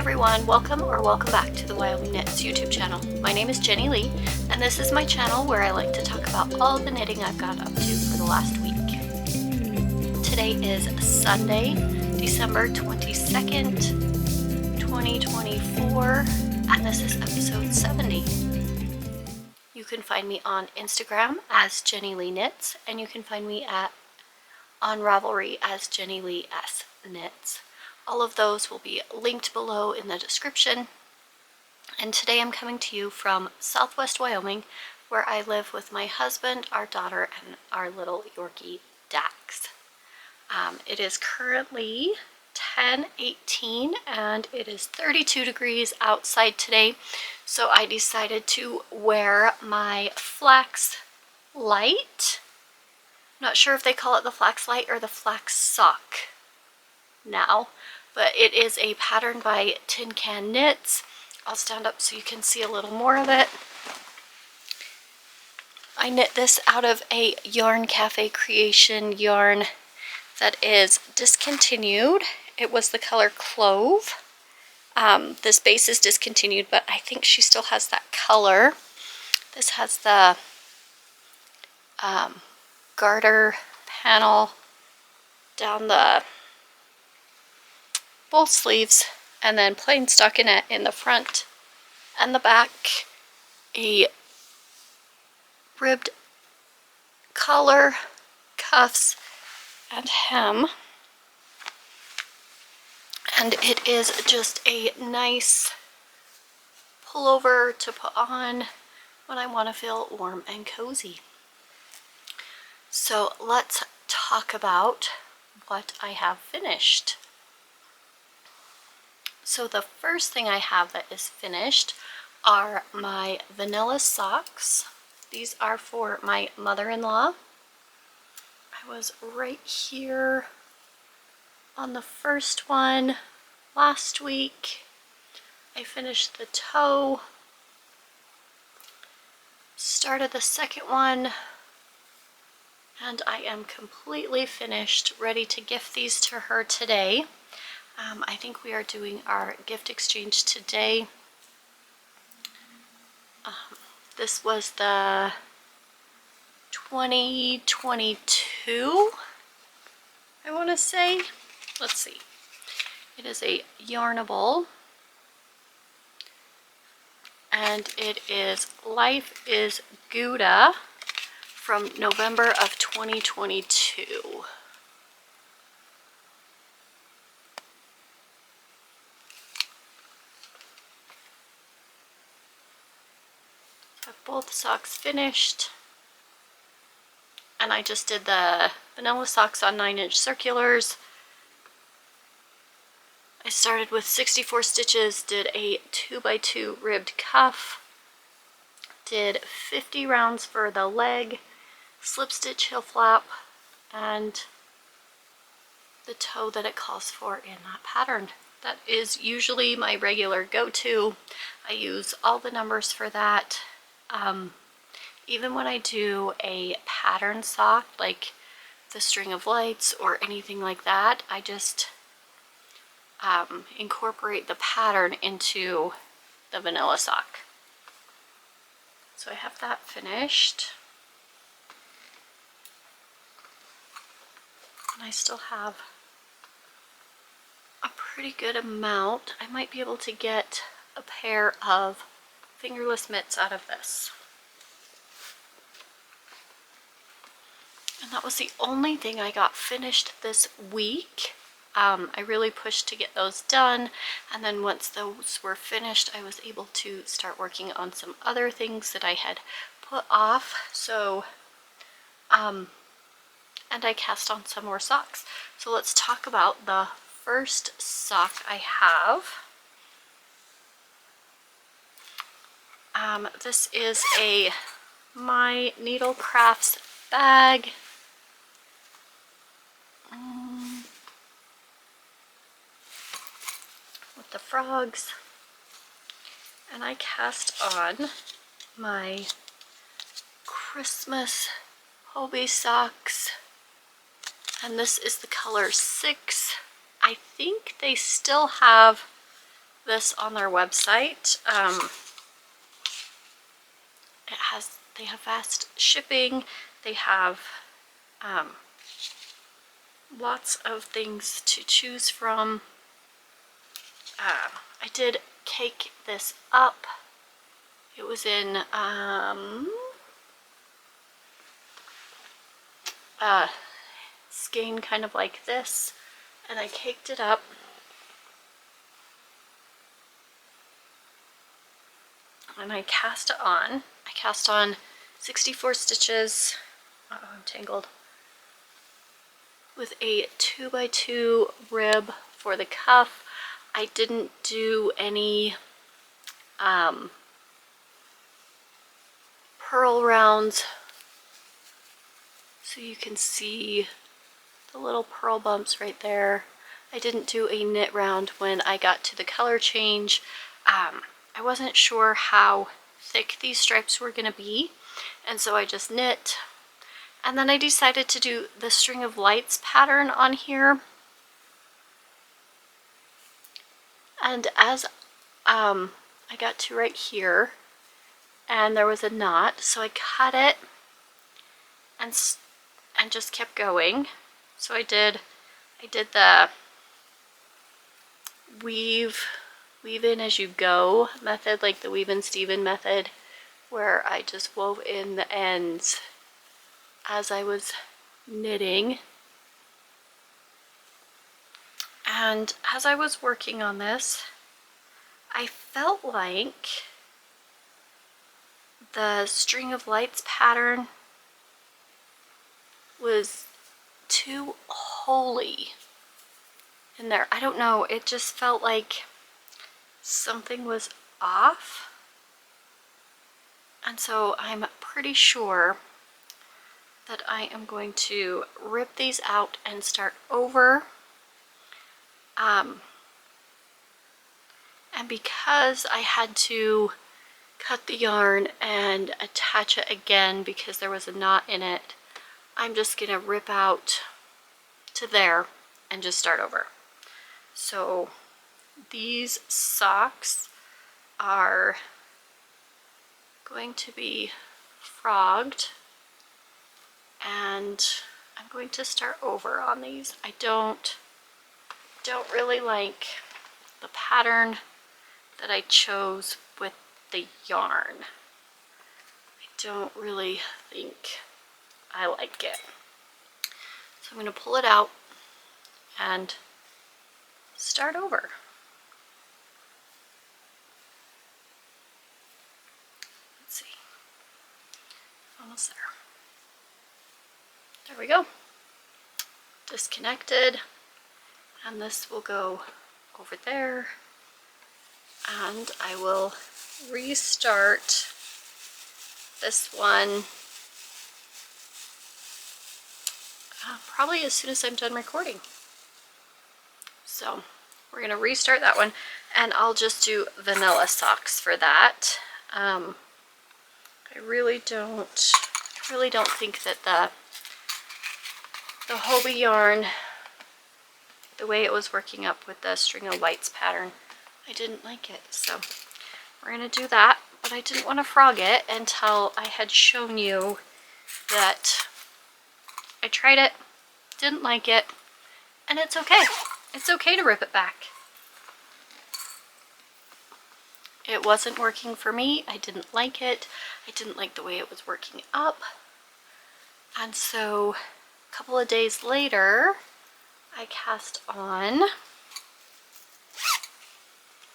everyone, welcome back to the Wyoming Knits YouTube channel. My name is Jenny Lee, and this is my channel where I like to talk about all the knitting I've got up to for the last week. Today is Sunday, December 22nd, 2024, and this is episode 70. You can find me on Instagram as Jenny Lee Knits, and you can find me on Ravelry as Jenny Lee S Knits. All of those will be linked below in the description. And today I'm coming to you from Southwest Wyoming, where I live with my husband, our daughter, and our little Yorkie Dax. It is currently 10:18 and it is 32 degrees outside today, so I decided to wear my flax light. I'm not sure if they call it the flax light or the flax sock now, but it is a pattern by Tin Can Knits. I'll stand up so you can see a little more of it. I knit this out of a Yarn Cafe Creation yarn that is discontinued. It was the color Clove. This base is discontinued, but I think she still has that color. This has the garter panel down the both sleeves, and then plain stockinette in the front and the back, a ribbed collar, cuffs, and hem. And it is just a nice pullover to put on when I want to feel warm and cozy. So let's talk about what I have finished. So the first thing I have that is finished are my vanilla socks. These are for my mother-in-law. I was right here on the first one last week. I finished the toe, started the second one, and I am completely finished, ready to gift these to her today. I think we are doing our gift exchange today. This was the 2022, I want to say. Let's see. It is a Yarnable, and it is Life is Guda from November of 2022. Both socks finished, and I just did the vanilla socks on 9-inch circulars. I started with 64 stitches, did a 2x2 ribbed cuff, did 50 rounds for the leg, slip stitch heel flap, and the toe that it calls for in that pattern. That is usually my regular go-to. I use all the numbers for that. Even when I do a pattern sock, like the String of Lights or anything like that, I just incorporate the pattern into the vanilla sock. So I have that finished. And I still have a pretty good amount. I might be able to get a pair of fingerless mitts out of this. And that was the only thing I got finished this week. I really pushed to get those done, and then once those were finished, I was able to start working on some other things that I had put off. So, and I cast on some more socks. So let's talk about the first sock I have. This is a My Needle Crafts bag. With the frogs. And I cast on my Christmas Hobbii socks. And this is the color 6. I think they still have this on their website. They have fast shipping. They have lots of things to choose from. I did cake this up. It was in skein kind of like this, and I caked it up. And I cast it on. I cast on 64 stitches. Uh-oh, I'm tangled. With a 2x2 rib for the cuff. I didn't do any purl rounds, so you can see the little purl bumps right there. I didn't do a knit round when I got to the color change. I wasn't sure how thick these stripes were going to be, and so I just knit. And then I decided to do the string of lights pattern on here. And as I got to right here, and there was a knot, so I cut it and just kept going. So I did the weave in as you go method, like the weave in Steven method, where I just wove in the ends as I was knitting. And as I was working on this, I felt like the string of lights pattern was too holy in there. I don't know, it just felt like something was off. And so I'm pretty sure that I am going to rip these out and start over. And because I had to cut the yarn and attach it again because there was a knot in it, I'm just gonna rip out to there and just start over. So these socks are going to be frogged, and I'm going to start over on these. I don't really like the pattern that I chose with the yarn. I don't really think I like it. So I'm going to pull it out and start over. Let's see. Almost there. There we go. Disconnected. And this will go over there. And I will restart this one probably as soon as I'm done recording. So we're going to restart that one, and I'll just do vanilla socks for that. I really don't think that the Hobbii yarn, the way it was working up with the string of lights pattern, I didn't like it. So we're going to do that, but I didn't want to frog it until I had shown you that I tried it, didn't like it, and it's okay. It's okay to rip it back. It wasn't working for me. I didn't like it. I didn't like the way it was working up. And so a couple of days later, I cast on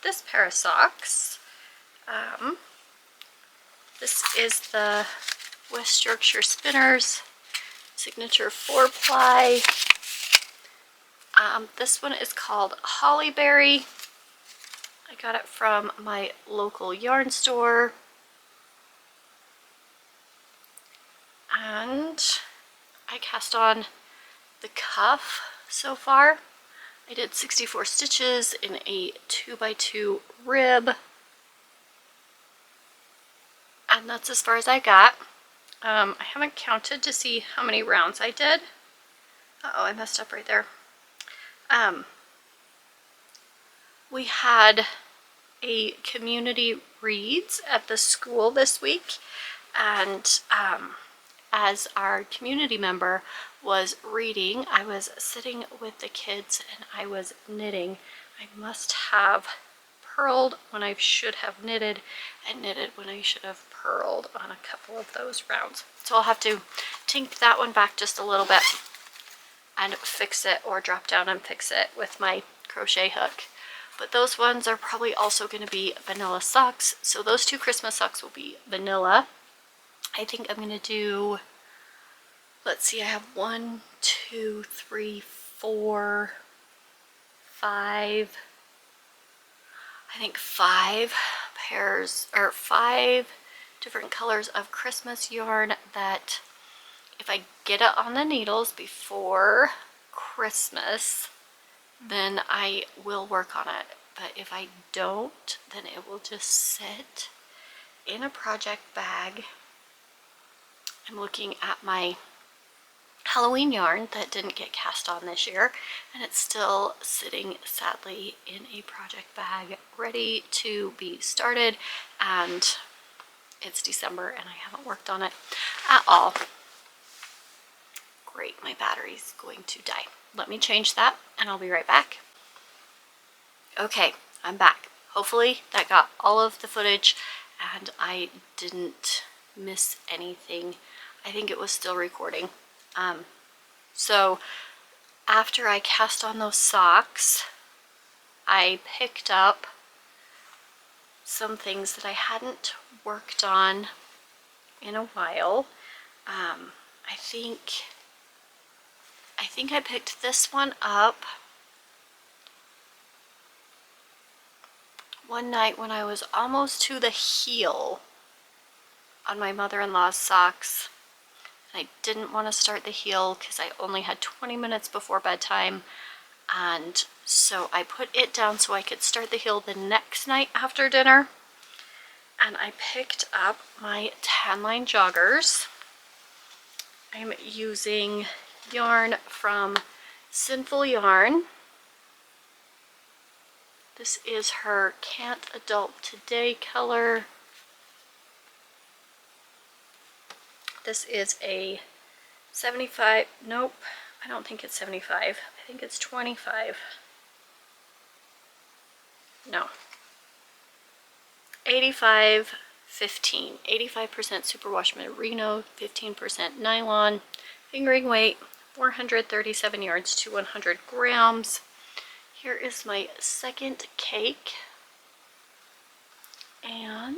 this pair of socks. This is the West Yorkshire Spinners Signature 4-ply. This one is called Hollyberry. I got it from my local yarn store. And I cast on the cuff so far. I did 64 stitches in a 2x2 rib. And that's as far as I got. I haven't counted to see how many rounds I did. Uh-oh, I messed up right there. We had a community reads at the school this week, and as our community member was reading, I was sitting with the kids and I was knitting. I must have purled when I should have knitted, and knitted when I should have purled on a couple of those rounds. So I'll have to tink that one back just a little bit and fix it, or drop down and fix it with my crochet hook. But those ones are probably also going to be vanilla socks. So those 2 Christmas socks will be vanilla. I think I'm going to do, let's see, I have 1, 2, 3, 4, 5, I think 5 pairs, or 5 different colors of Christmas yarn that if I get it on the needles before Christmas, then I will work on it. But if I don't, then it will just sit in a project bag. I'm looking at my Halloween yarn that didn't get cast on this year, and it's still sitting sadly in a project bag ready to be started, and it's December and I haven't worked on it at all. Great, my battery's going to die. Let me change that and I'll be right back. Okay, I'm back. Hopefully that got all of the footage and I didn't miss anything. I think it was still recording. So after I cast on those socks, I picked up some things that I hadn't worked on in a while. I think I picked this one up one night when I was almost to the heel on my mother-in-law's socks. I didn't want to start the heel because I only had 20 minutes before bedtime, and so I put it down so I could start the heel the next night after dinner. And I picked up my tan line joggers. I'm using yarn from Sinful yarn. This is her Can't Adult Today color. This is a 75, nope, I don't think it's 75. I think it's 25. No. 85, 15. 85% superwash merino, 15% nylon. Fingering weight, 437 yards to 100 grams. Here is my second cake. And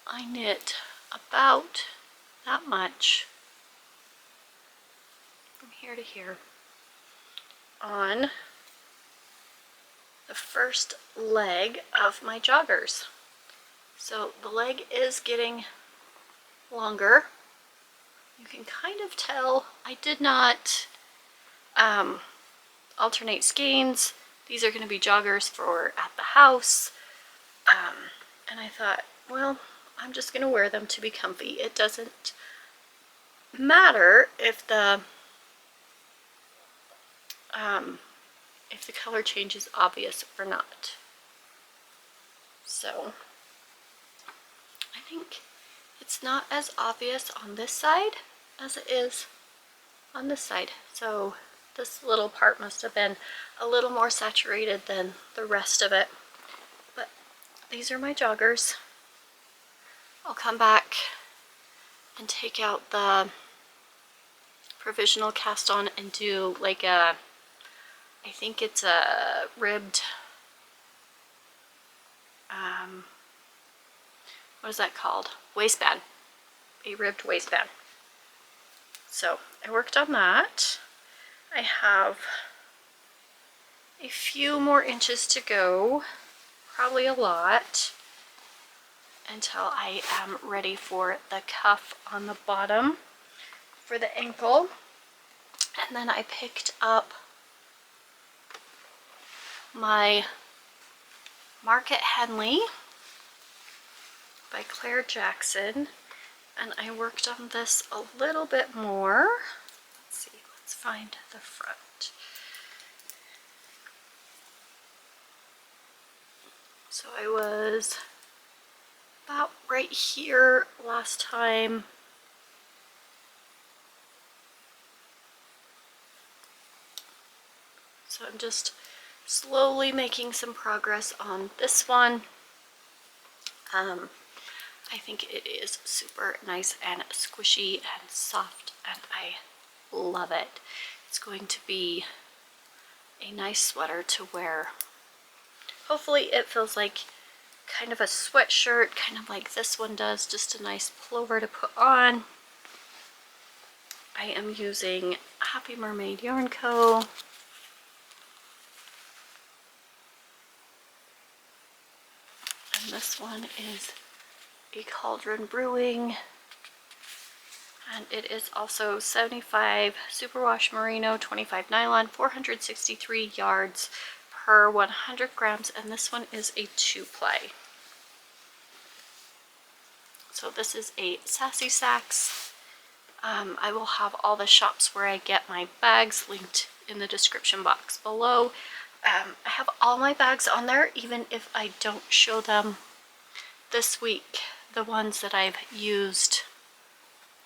I knit about that much from here to here on the first leg of my joggers. So the leg is getting longer. You can kind of tell I did not alternate skeins. These are going to be joggers for at the house. And I thought, well, I'm just going to wear them to be comfy. It doesn't matter if the color change is obvious or not. So I think it's not as obvious on this side as it is on this side. So this little part must have been a little more saturated than the rest of it. But these are my joggers. I'll come back and take out the provisional cast on and do like a, I think it's a ribbed, what is that called? Waistband. A ribbed waistband. So I worked on that. I have a few more inches to go, probably a lot, until I am ready for the cuff on the bottom for the ankle. And then I picked up my Market Henley by Claire Jackson, and I worked on this a little bit more. Let's see, let's find the front. So I was about right here last time. So I'm just slowly making some progress on this one. I think it is super nice and squishy and soft, and I love it. It's going to be a nice sweater to wear. Hopefully it feels like kind of a sweatshirt, kind of like this one does, just a nice pullover to put on. I am using Happy Mermaid Yarn Co. And this one is a Cauldron Brewing. And it is also 75 superwash merino, 25 nylon, 463 yards per 100 grams. And this one is a 2-ply. So this is a Sassy Sacks. I will have all the shops where I get my bags linked in the description box below. I have all my bags on there, even if I don't show them this week. The ones that I've used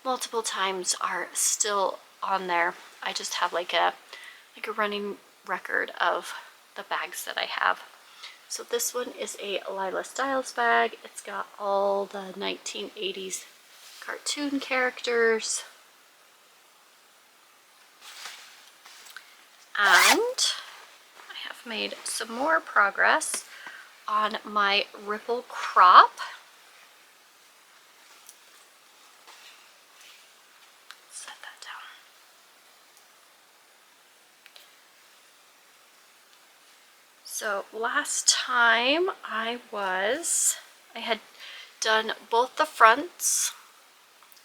multiple times are still on there. I just have like a running record of the bags that I have. So this one is a Lila Styles bag. It's got all the 1980s cartoon characters. And I have made some more progress on my ripple crop. Set that down. So last time I had done both the fronts,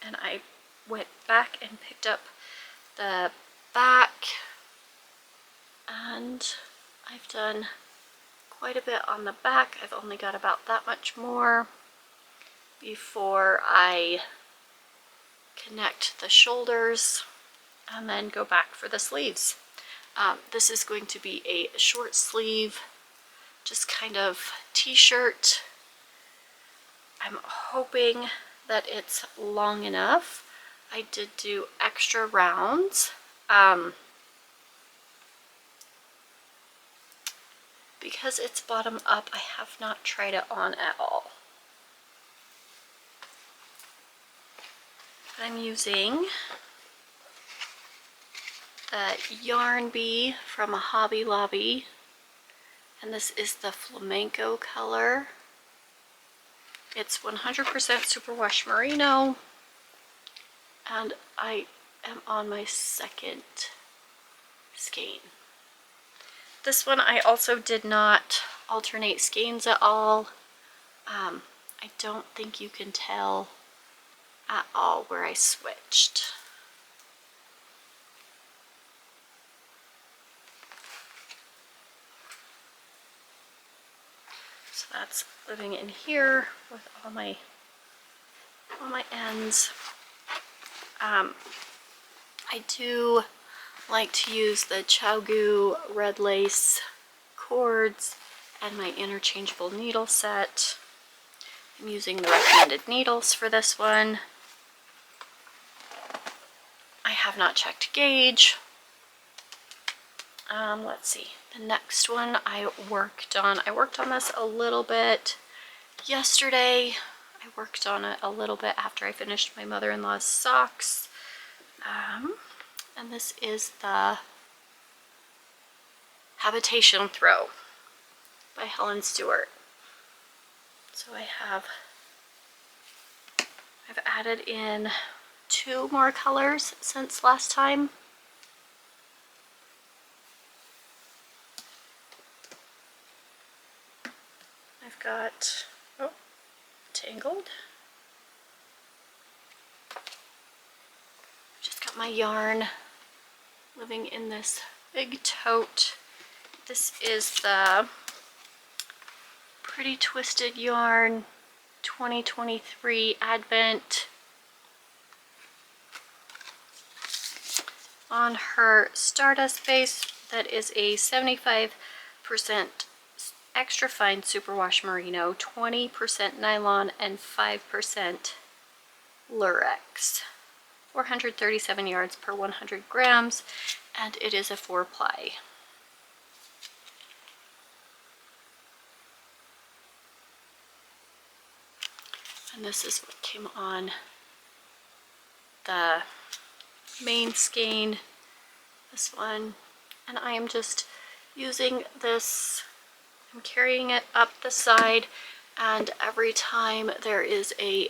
and I went back and picked up the back, and I've done quite a bit on the back. I've only got about that much more before I connect the shoulders and then go back for the sleeves. This is going to be a short sleeve, just kind of t-shirt. I'm hoping that it's long enough. I did do extra rounds. Because it's bottom up, I have not tried it on at all. I'm using the Yarnable from Hobby Lobby, and this is the Flamenco color. It's 100% superwash merino, and I am on my second skein. This one I also did not alternate skeins at all. I don't think you can tell at all where I switched. So that's living in here with all my ends. I do like to use the Chow red lace cords and my interchangeable needle set. I'm using the recommended needles for this one. I have not checked gauge. Let's see, the next one I worked on this a little bit yesterday. I worked on it a little bit after I finished my mother-in-law's socks. And this is the Habitation Throw by Helen Stewart. So I've added in 2 more colors since last time. I've got, oh, tangled. Just got my yarn living in this big tote. This is the Pretty Twisted Yarn 2023 Advent. On her Stardust base, that is a 75% extra fine superwash merino, 20% nylon and 5% lurex. 437 yards per 100 grams, and it is a 4-ply. And this is what came on the main skein, this one. And I am just using this, I'm carrying it up the side, and every time there is a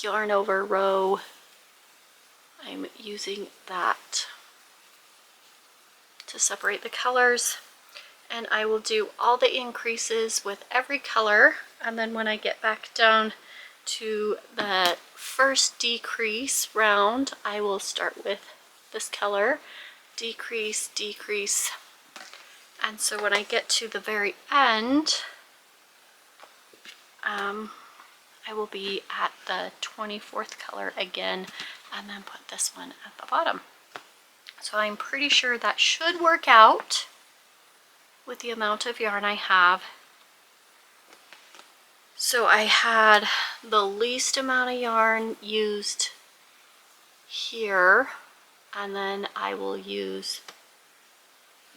yarn over row, I'm using that to separate the colors. And I will do all the increases with every color, and then when I get back down to the first decrease round, I will start with this color, decrease, decrease, and so when I get to the very end, I will be at the 24th color again, and then put this one at the bottom. So I'm pretty sure that should work out with the amount of yarn I have. So I had the least amount of yarn used here, and then I will use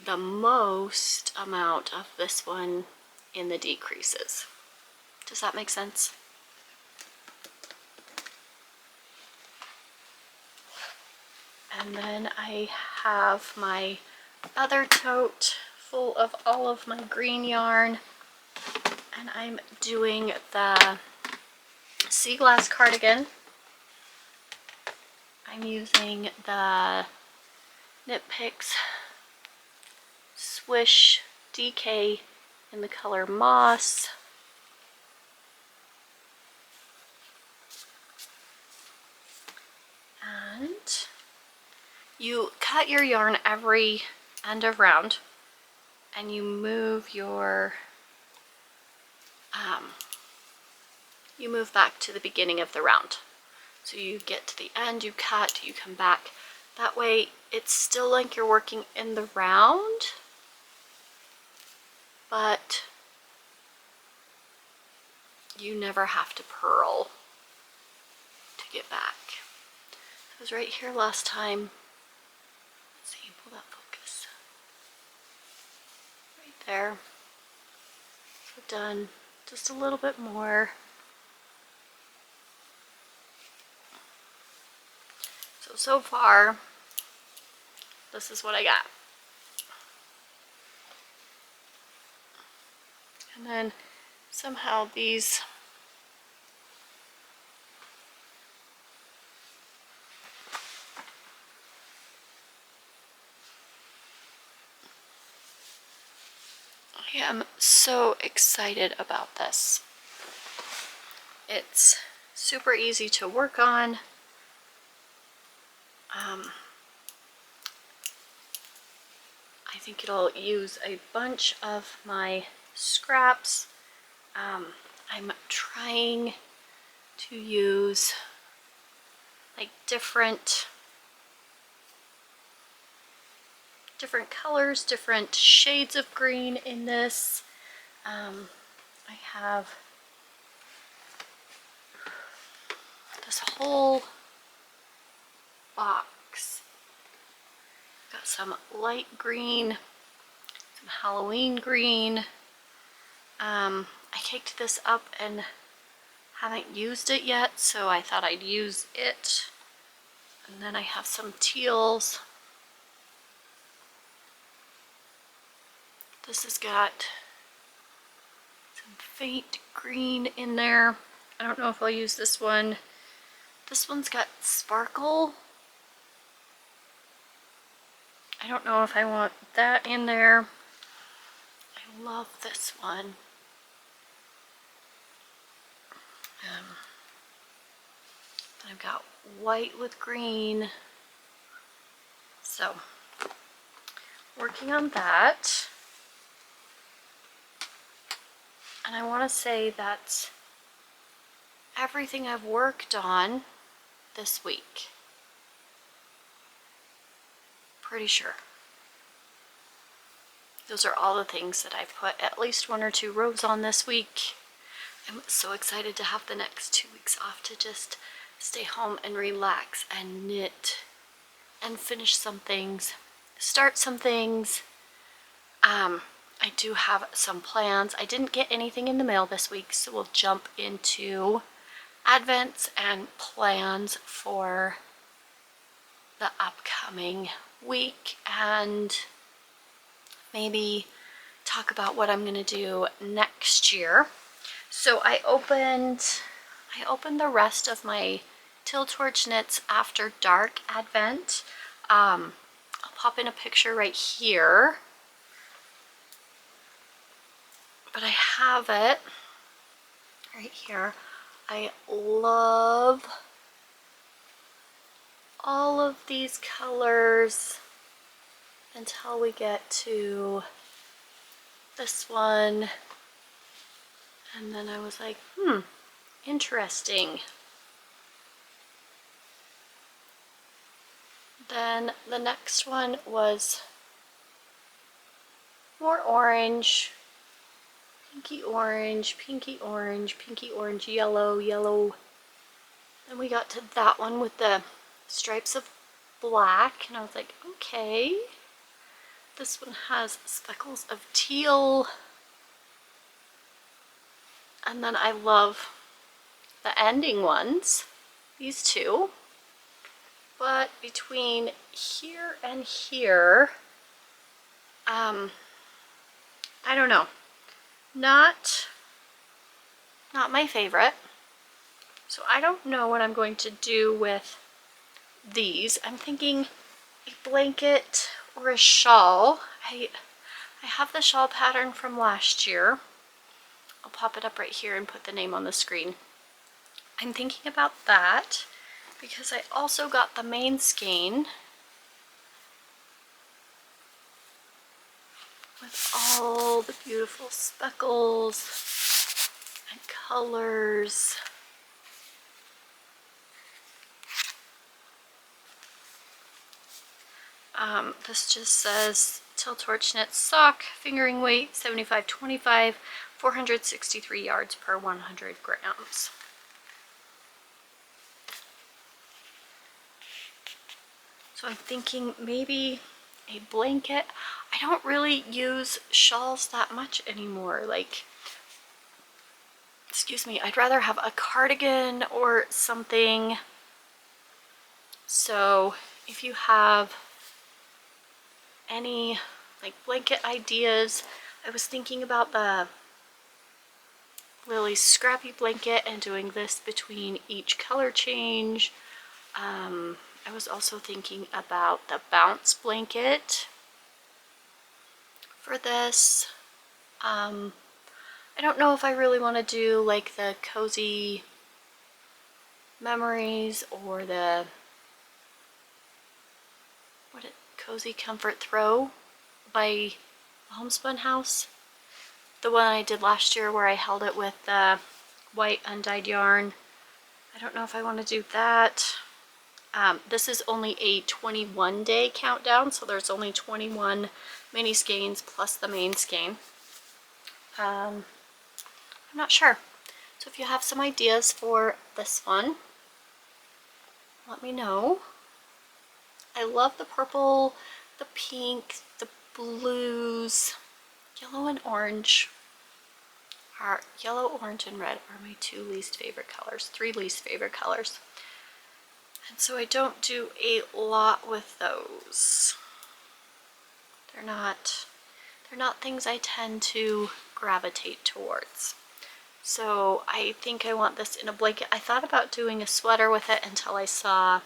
the most amount of this one in the decreases. Does that make sense? And then I have my other tote full of all of my green yarn, and I'm doing the sea glass cardigan. I'm using the Knit Picks Swish DK in the color Moss. And you cut your yarn every end of round, and you move your you move back to the beginning of the round. So you get to the end, you cut, you come back. That way it's still like you're working in the round, but you never have to purl to get back. It was right here last time. Let's see, pull that focus. Right there. So done. Just a little bit more. So far, this is what I got. And then somehow these I am so excited about this. It's super easy to work on. I think it'll use a bunch of my scraps. I'm trying to use like different colors, different shades of green in this. I have this whole box. Got some light green, some Halloween green. I caked this up and haven't used it yet, so I thought I'd use it. And then I have some teals. This has got some faint green in there. I don't know if I'll use this one. This one's got sparkle. I don't know if I want that in there. I love this one. But I've got white with green. So, working on that. And I want to say that's everything I've worked on this week. Pretty sure. those are all the things that I put at least 1 or 2 rows on this week. I'm so excited to have the next 2 weeks off to just stay home and relax and knit and finish some things, start some things. I do have some plans. I didn't get anything in the mail this week, so we'll jump into Advents and plans for the upcoming week, and maybe talk about what I'm going to do next year. So I opened the rest of my Till Torch Knits After Dark Advent. I'll pop in a picture right here. But I have it right here. I love all of these colors until we get to this one. And then I was like, interesting. Then the next one was more orange, pinky orange, pinky orange, pinky orange, yellow, yellow. Then we got to that one with the stripes of black, and I was like, okay. This one has speckles of teal. And then I love the ending ones, these two. But between here and here, I don't know. Not my favorite. So I don't know what I'm going to do with these. I'm thinking a blanket or a shawl. I have the shawl pattern from last year. I'll pop it up right here and put the name on the screen. I'm thinking about that because I also got the main skein with all the beautiful speckles and colors. This just says Till Torch Knit Sock, fingering weight 75-25, 463 yards per 100 grams. So I'm thinking maybe a blanket. I don't really use shawls that much anymore. Like, excuse me, I'd rather have a cardigan or something. So if you have any like blanket ideas, I was thinking about the Lily's Scrappy blanket and doing this between each color change. I was also thinking about the bounce blanket for this. I don't know if I really want to do like the Cozy Memories or the Cozy Comfort Throw by Homespun House. The one I did last year where I held it with the white undyed yarn. I don't know if I want to do that. This is only a 21-day countdown, so there's only 21 mini skeins plus the main skein. I'm not sure. So if you have some ideas for this one, let me know. I love the purple, the pink, the blues, yellow and orange. Yellow, orange, and red are my 2 least favorite colors, 3 least favorite colors. And so I don't do a lot with those. They're not things I tend to gravitate towards. So I think I want this in a blanket. I thought about doing a sweater with it until I saw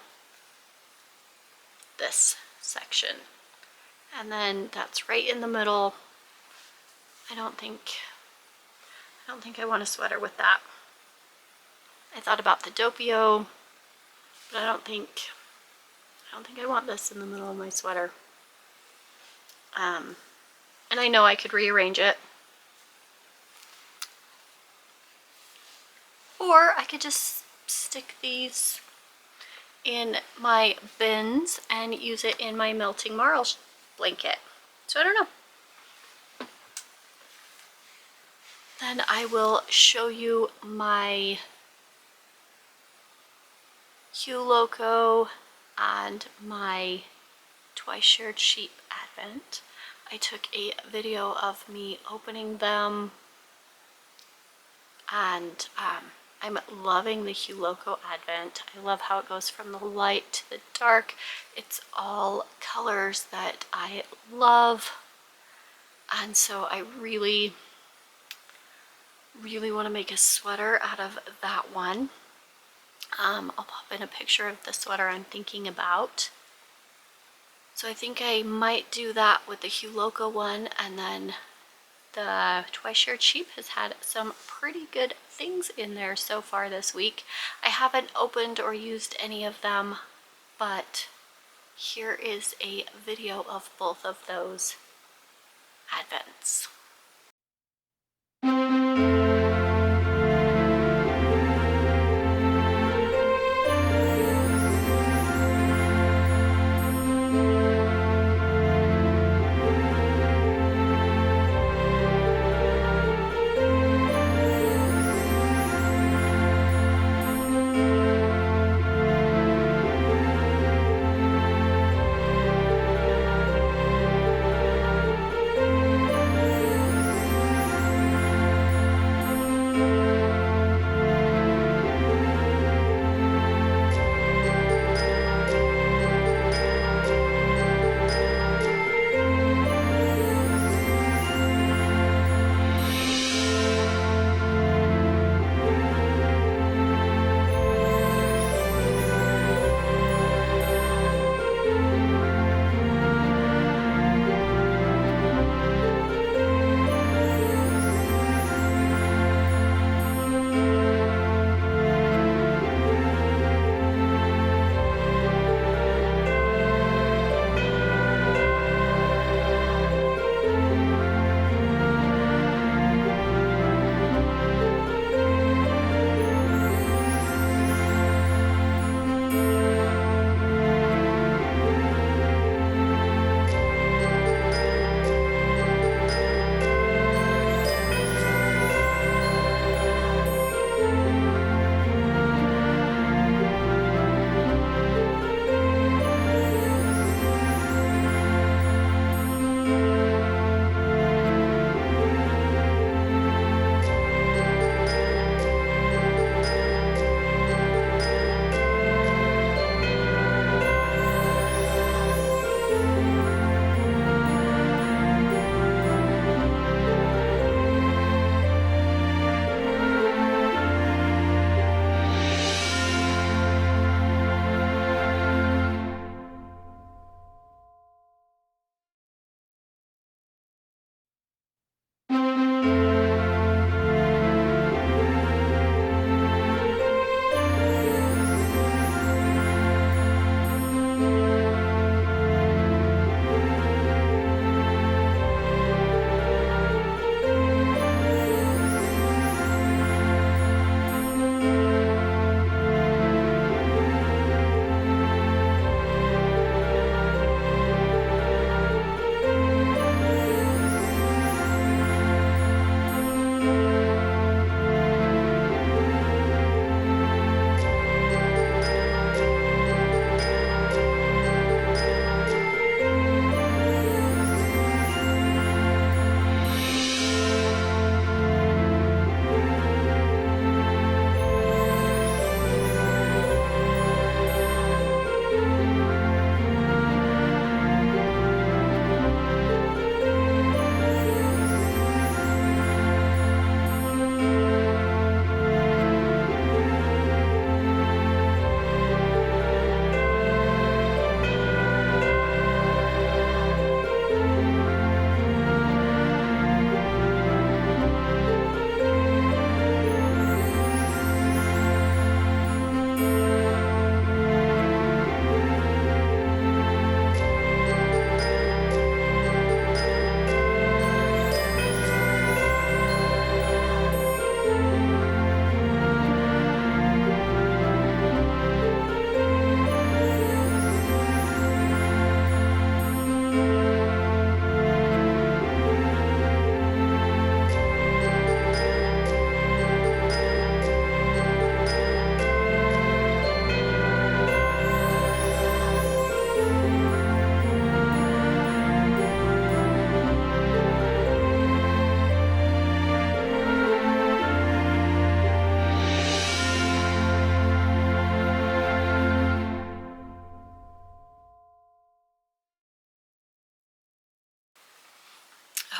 this section. And then that's right in the middle. I don't think I want a sweater with that. I thought about the Doppio, but I don't think I want this in the middle of my sweater. And I know I could rearrange it. Or I could just stick these in my bins and use it in my melting marl blanket. So I don't know. then I will show you my Hue Loco and my Twice Shared Sheep Advent. I took a video of me opening them, and I'm loving the Hue Loco Advent. I love how it goes from the light to the dark. It's all colors that I love, and so I really want to make a sweater out of that one. I'll pop in a picture of the sweater I'm thinking about. So I think I might do that with the Hue Loco one, and then the Twice Shared Sheep has had some pretty good things in there so far this week. I haven't opened or used any of them, but here is a video of both of those advents.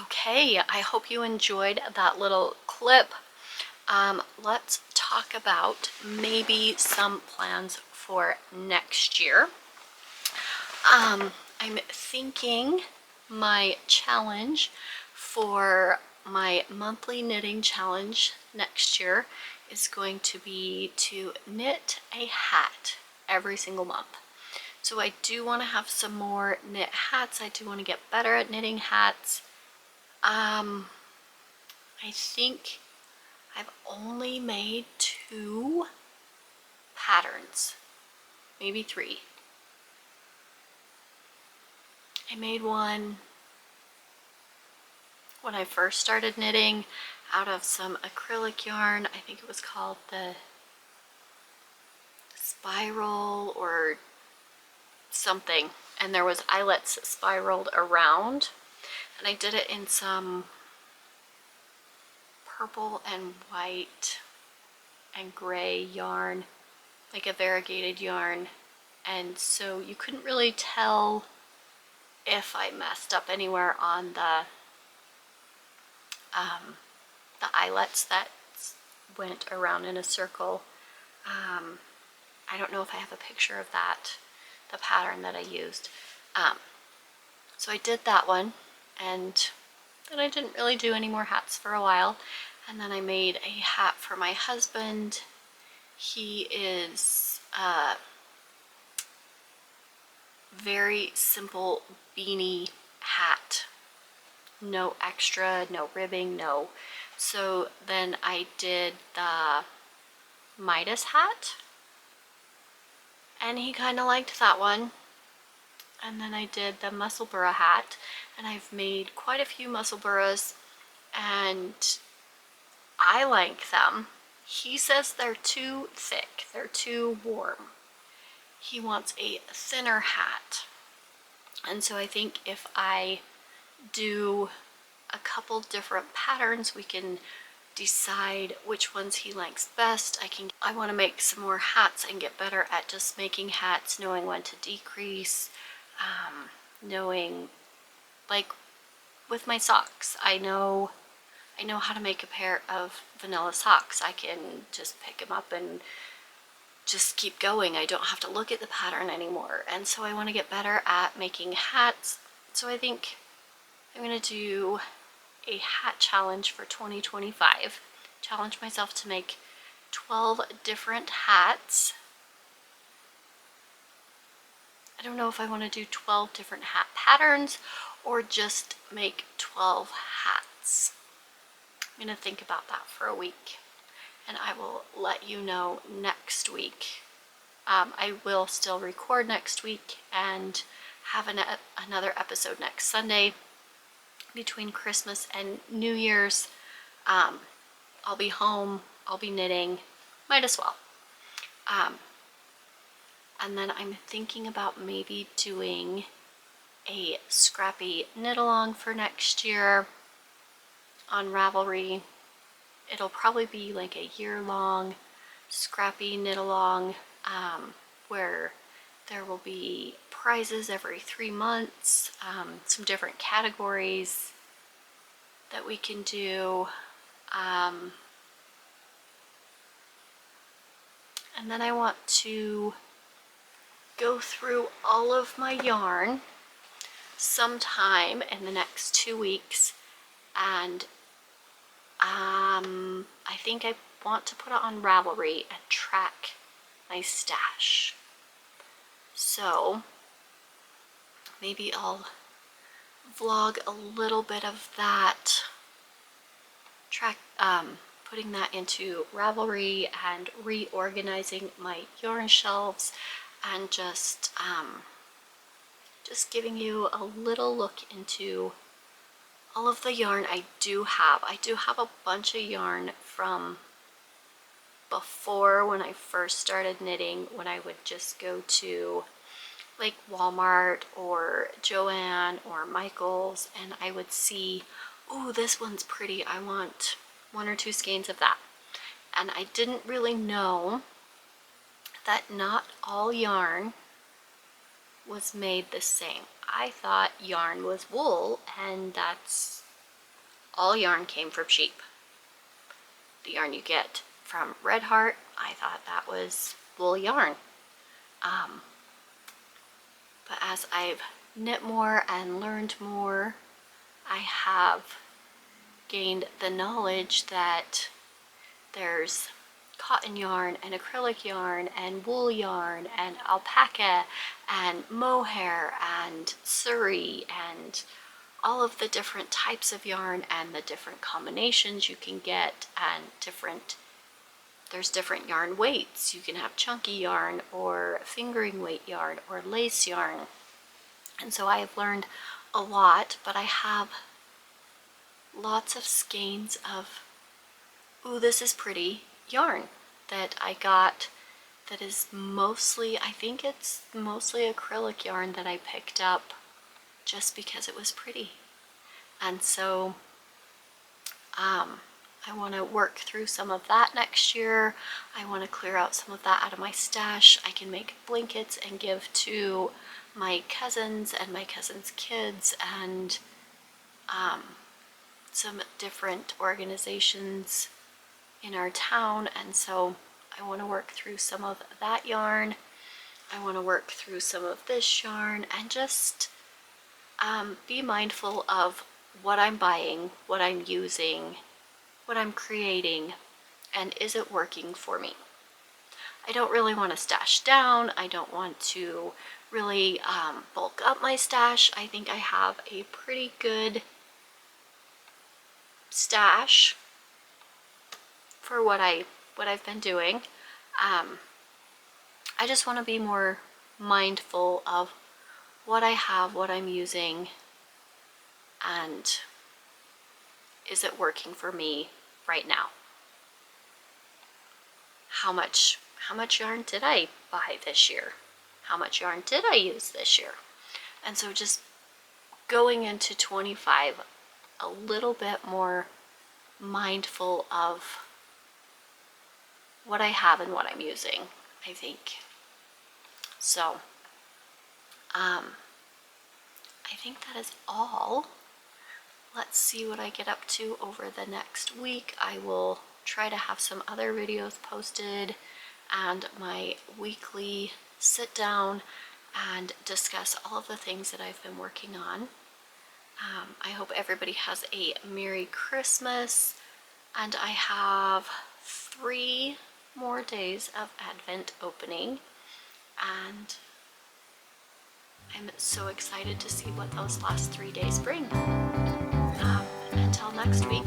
Okay, I hope you enjoyed that little clip. Let's talk about maybe some plans for next year. I'm thinking my challenge for my monthly knitting challenge next year is going to be to knit a hat every single month. So I do want to have some more knit hats. I do want to get better at knitting hats. I think I've only made 2 patterns, maybe 3. I made one when I first started knitting out of some acrylic yarn. I think it was called the Spiral or something, and there was eyelets spiraled around, and I did it in some purple and white and gray yarn, like a variegated yarn, and so you couldn't really tell if I messed up anywhere on the eyelets that went around in a circle. I don't know if I have a picture of that, the pattern that I used. So I did that one, and then I didn't really do any more hats for a while. And then I made a hat for my husband. He is a very simple beanie hat. No extra, no ribbing, no. So then I did the Midas hat, and he kind of liked that one. And then I did the Musselburgh hat, and I've made quite a few Musselburghs, and I like them. He says they're too thick, they're too warm. He wants a thinner hat, and so I think if I do a couple different patterns, we can decide which ones he likes best. I want to make some more hats and get better at just making hats, knowing when to decrease, knowing, like with my socks, I know how to make a pair of vanilla socks. I can just pick them up and just keep going. I don't have to look at the pattern anymore. And so I want to get better at making hats. So I think I'm going to do a hat challenge for 2025. Challenge myself to make 12 different hats. I don't know if I want to do 12 different hat patterns or just make 12 hats. I'm going to think about that for a week, and I will let you know next week. I will still record next week and have another episode next Sunday. Between Christmas and New Year's, I'll be home, I'll be knitting, might as well. And then I'm thinking about maybe doing a scrappy knit along for next year on Ravelry. It'll probably be like a year-long scrappy knit along, where there will be prizes every 3 months, some different categories that we can do. And then I want to go through all of my yarn sometime in the next 2 weeks, and I think I want to put it on Ravelry and track my stash. So maybe I'll vlog a little bit of that, putting that into Ravelry and reorganizing my yarn shelves, and just giving you a little look into all of the yarn I do have. I do have a bunch of yarn from before, when I first started knitting, when I would just go to like Walmart or Joann or Michael's, and I would see, oh, this one's pretty, I want 1 or 2 skeins of that. And I didn't really know that not all yarn was made the same. I thought yarn was wool, and that's all yarn came from sheep. The yarn you get from Red Heart, I thought that was wool yarn. But as I've knit more and learned more, I have gained the knowledge that there's cotton yarn and acrylic yarn and wool yarn and alpaca and mohair and surrey and all of the different types of yarn and the different combinations you can get, and there's different yarn weights. You can have chunky yarn or fingering weight yarn or lace yarn. And so I have learned a lot, but I have lots of skeins of, ooh, this is pretty yarn that I got that is mostly, I think it's mostly acrylic yarn that I picked up just because it was pretty. And so I want to work through some of that next year. I want to clear out some of that out of my stash. I can make blankets and give to my cousins and my cousins' kids and some different organizations in our town. And so I want to work through some of that yarn. I want to work through some of this yarn and just be mindful of what I'm buying, what I'm using, what I'm creating, and is it working for me? I don't really want to stash down. I don't want to really bulk up my stash. I think I have a pretty good stash for what I've been doing. I just want to be more mindful of what I have, what I'm using, and is it working for me right now? How much yarn did I buy this year? How much yarn did I use this year? And so just going into 25 a little bit more mindful of what I have and what I'm using, I think. So I think that is all. Let's see what I get up to over the next week. I will try to have some other videos posted and my weekly sit down and discuss all of the things that I've been working on. I hope everybody has a Merry Christmas, and I have 3 more days of Advent opening, and I'm so excited to see what those last 3 days bring. Until next week,